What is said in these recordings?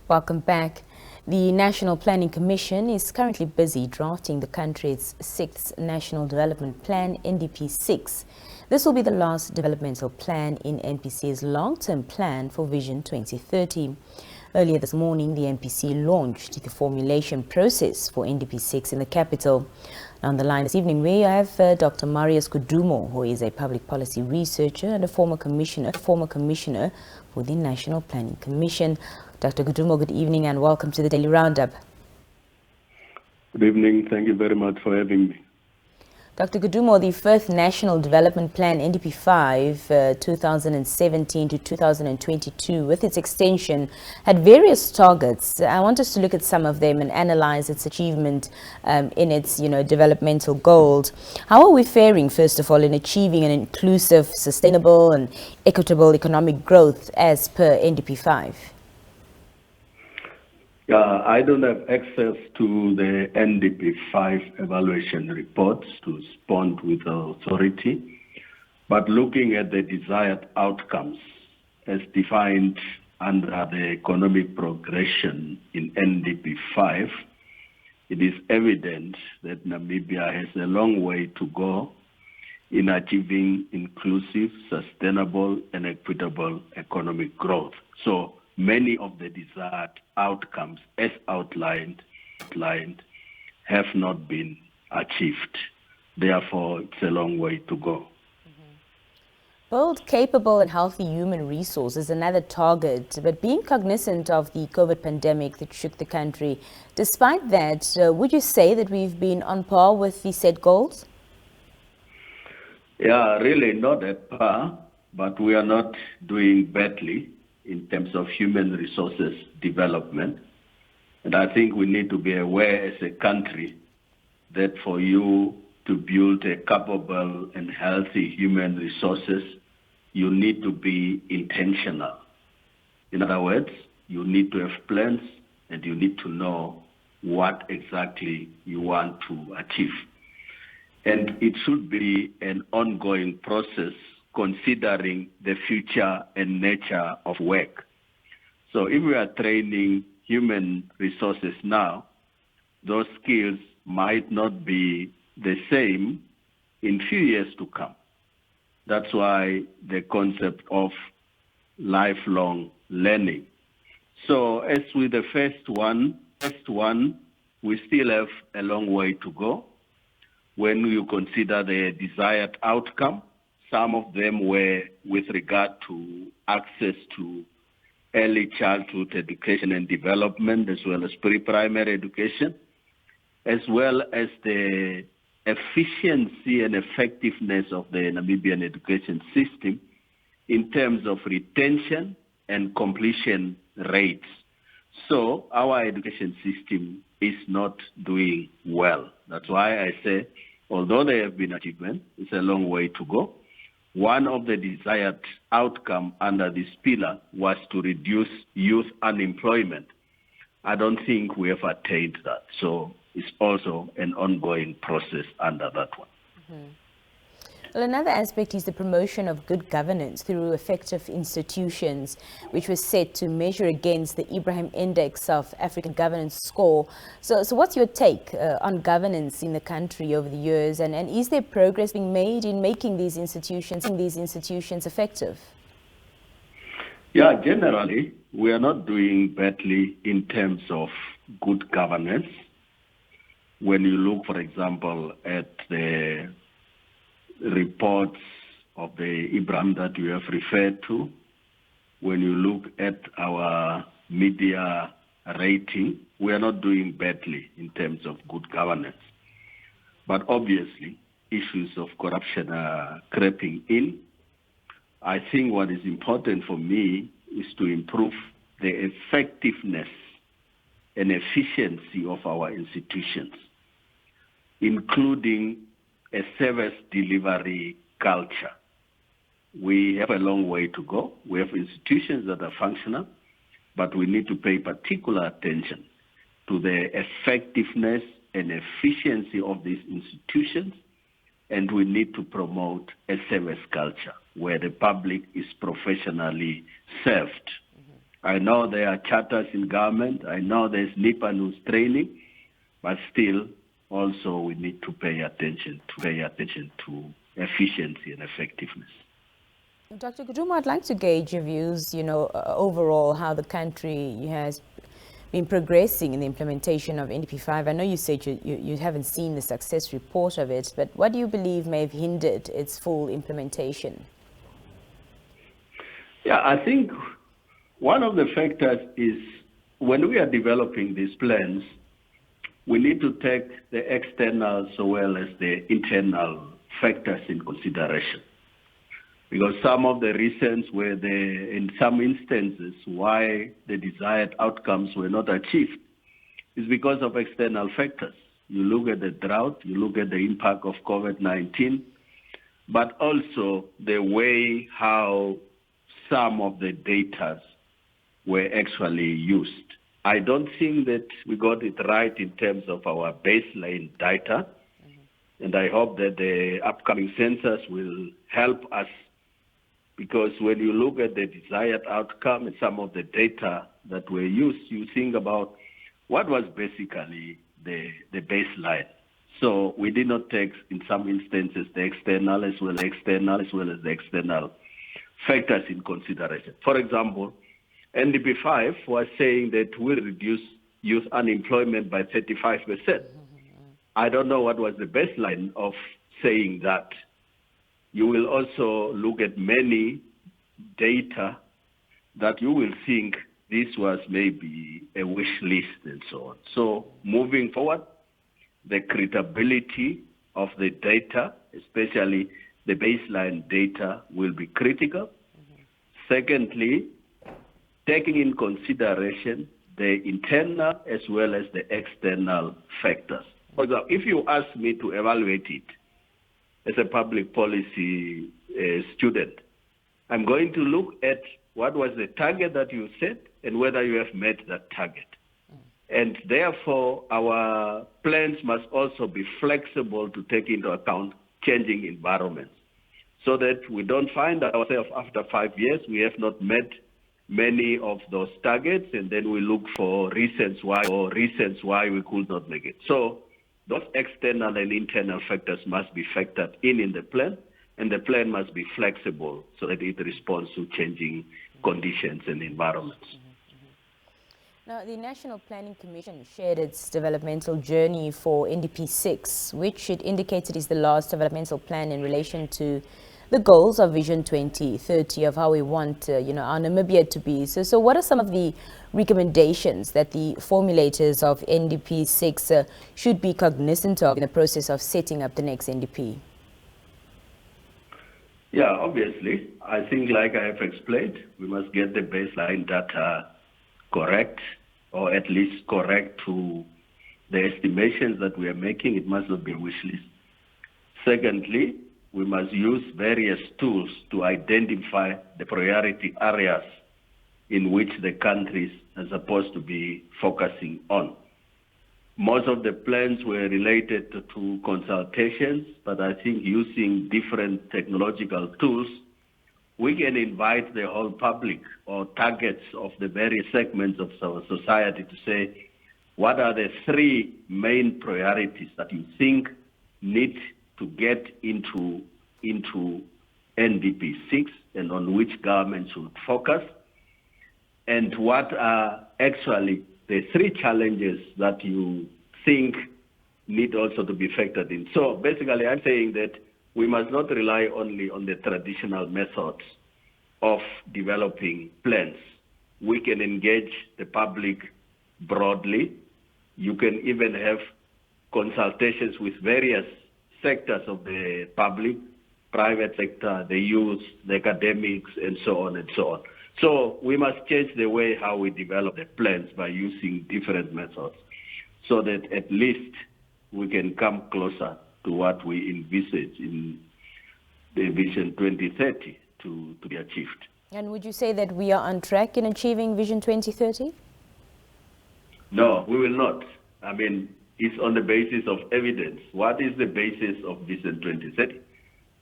Welcome back. The National Planning Commission is currently busy drafting the country's 6th National Development Plan, NDP6. This will be the last developmental plan in NPC's long-term plan for Vision 2030. Earlier this morning, the NPC launched the formulation process for NDP6 in the capital. On the line this evening, we have Dr. Marius Kudumo, who is a public policy researcher and a former commissioner for the National Planning Commission. Dr. Kudumo, good evening and welcome to the Daily Roundup. Good evening. Thank you very much for having me. Dr. Kudumo, the first National Development Plan, NDP5, 2017 to 2022, with its extension, had various targets. I want us to look at some of them and analyze its achievement in its, developmental goals. How are we faring, first of all, in achieving an inclusive, sustainable and equitable economic growth as per NDP5? I don't have access to the NDP5 evaluation reports to respond with authority, but looking at the desired outcomes as defined under the economic progression in NDP5, it is evident that Namibia has a long way to go in achieving inclusive, sustainable and equitable economic growth. So many of the desired outcomes as outlined have not been achieved. Therefore, it's a long way to go. Build capable and healthy human resources is another target, but being cognizant of the COVID pandemic that shook the country, despite that, would you say that we've been on par with the set goals? Yeah, really not at par, but we are not doing badly in terms of human resources development. And I think we need to be aware as a country that for you to build a capable and healthy human resources, you need to be intentional. In other words, you need to have plans and you need to know what exactly you want to achieve. And it should be an ongoing process considering the future and nature of work. So if we are training human resources now, those skills might not be the same in few years to come. That's why the concept of lifelong learning. So as with the first one, we still have a long way to go. When you consider the desired outcome, some of them were with regard to access to early childhood education and development, as well as pre-primary education, as well as the efficiency and effectiveness of the Namibian education system in terms of retention and completion rates. So our education system is not doing well. That's why I say, although there have been achievements, it's a long way to go. One of the desired outcome under this pillar was to reduce youth unemployment. I don't think we have attained that. So it's also an ongoing process under that one. Mm-hmm. Well, another aspect is the promotion of good governance through effective institutions, which was set to measure against the Ibrahim Index of African Governance Score. So what's your take on governance in the country over the years, and is there progress being made in making these institutions effective? Yeah, generally, we are not doing badly in terms of good governance. When you look, for example, at the reports of the Ibrahim that you have referred to, when you look at our media rating, we are not doing badly in terms of good governance. But obviously, issues of corruption are creeping in. I think what is important for me is to improve the effectiveness and efficiency of our institutions, including a service delivery culture. We have a long way to go. We have institutions that are functional, but we need to pay particular attention to the effectiveness and efficiency of these institutions, and we need to promote a service culture where the public is professionally served. I know there are charters in government. I know there's Nippon who's training, but still, also we need to pay attention to efficiency and effectiveness. Dr. Kudumo, I'd like to gauge your views, overall, how the country has been progressing in the implementation of NDP5. I know you said you haven't seen the success report of it, but what do you believe may have hindered its full implementation? Yeah, I think one of the factors is when we are developing these plans, we need to take the external as well as the internal factors in consideration. Because some of the reasons were in some instances why the desired outcomes were not achieved is because of external factors. You look at the drought, you look at the impact of COVID-19, but also the way how some of the data were actually used. I don't think that we got it right in terms of our baseline data, and I hope that the upcoming census will help us, because when you look at the desired outcome and some of the data that were used, you think about what was basically the baseline. So we did not take, in some instances, the external as well as the external factors in consideration. For example, NDP5 was saying that we'll reduce youth unemployment by 35%. I don't know what was the baseline of saying that. You will also look at many data that you will think this was maybe a wish list and so on. So moving forward, the credibility of the data, especially the baseline data, will be critical. Secondly, taking in consideration the internal as well as the external factors. For example, if you ask me to evaluate it as a public policy student, I'm going to look at what was the target that you set and whether you have met that target. And therefore, our plans must also be flexible to take into account changing environments, so that we don't find ourselves after 5 years we have not met many of those targets, and then we look for reasons why we could not make it. So those external and internal factors must be factored in the plan, and the plan must be flexible so that it responds to changing conditions and environments. Now, the National Planning Commission shared its developmental journey for NDP6, which it indicated is the last developmental plan in relation to the goals of Vision 2030 of how we want our Namibia to be. So what are some of the recommendations that the formulators of NDP6 should be cognizant of in the process of setting up the next NDP? Yeah, obviously. I think, like I have explained, we must get the baseline data correct, or at least correct to the estimations that we are making. It must not be a wish list. Secondly, we must use various tools to identify the priority areas in which the countries are supposed to be focusing on. Most of the plans were related to consultations, but I think using different technological tools, we can invite the whole public or targets of the various segments of our society to say, what are the 3 main priorities that you think need to get into NDP6 and on which government should focus, and what are actually the 3 challenges that you think need also to be factored in. So basically, I'm saying that we must not rely only on the traditional methods of developing plans. We can engage the public broadly. You can even have consultations with various sectors of the public, private sector, the youth, the academics, and so on and so on. So we must change the way how we develop the plans by using different methods, so that at least we can come closer to what we envisage in the Vision 2030 to be achieved. And would you say that we are on track in achieving Vision 2030? No, we will not. I mean, it's on the basis of evidence. What is the basis of Vision 2030?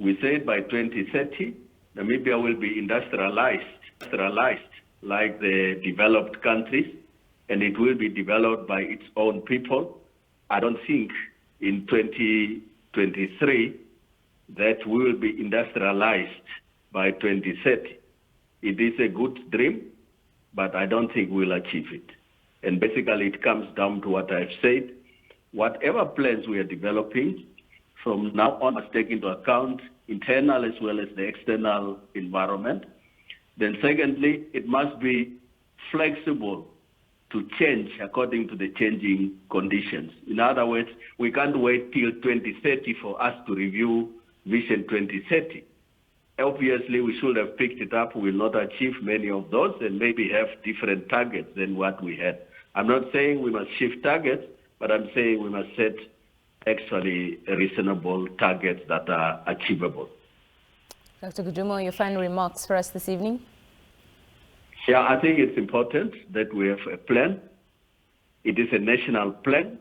We said by 2030, Namibia will be industrialized. like the developed countries, and it will be developed by its own people. I don't think in 2023 that we will be industrialized by 2030. It is a good dream, but I don't think we'll achieve it. And basically it comes down to what I've said. Whatever plans we are developing from now on must take into account internal as well as the external environment. Then secondly, it must be flexible to change according to the changing conditions. In other words, we can't wait till 2030 for us to review Vision 2030. Obviously, we should have picked it up. We will not achieve many of those and maybe have different targets than what we had. I'm not saying we must shift targets, but I'm saying we must set actually reasonable targets that are achievable. Dr. Kudumo, your final remarks for us this evening? Yeah, I think it's important that we have a plan. It is a national plan.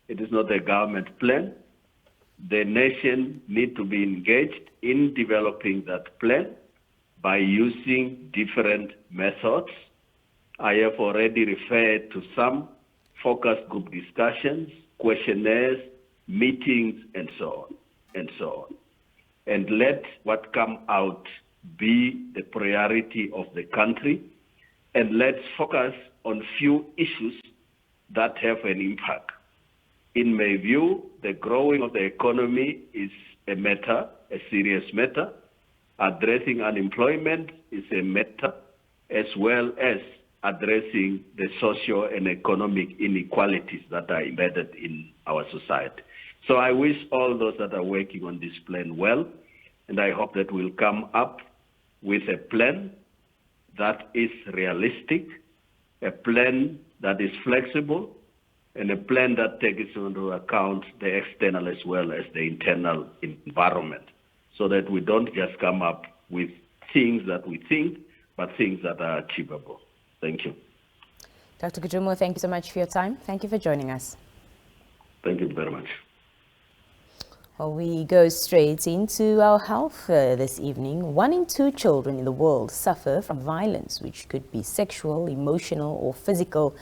It is not a government plan. The nation needs to be engaged in developing that plan by using different methods. I have already referred to some focus group discussions, questionnaires, meetings, and so on, and so on. And let what come out be the priority of the country, and let's focus on few issues that have an impact. In my view, the growing of the economy is a matter, a serious matter. Addressing unemployment is a matter, as well as addressing the socio and economic inequalities that are embedded in our society. So I wish all those that are working on this plan well, and I hope that we'll come up with a plan that is realistic, a plan that is flexible, and a plan that takes into account the external as well as the internal environment, so that we don't just come up with things that we think, but things that are achievable. Thank you. Dr. Kudumo, thank you so much for your time. Thank you for joining us. Thank you very much. Well, we go straight into our health this evening. 1 in 2 children in the world suffer from violence, which could be sexual, emotional, or physical.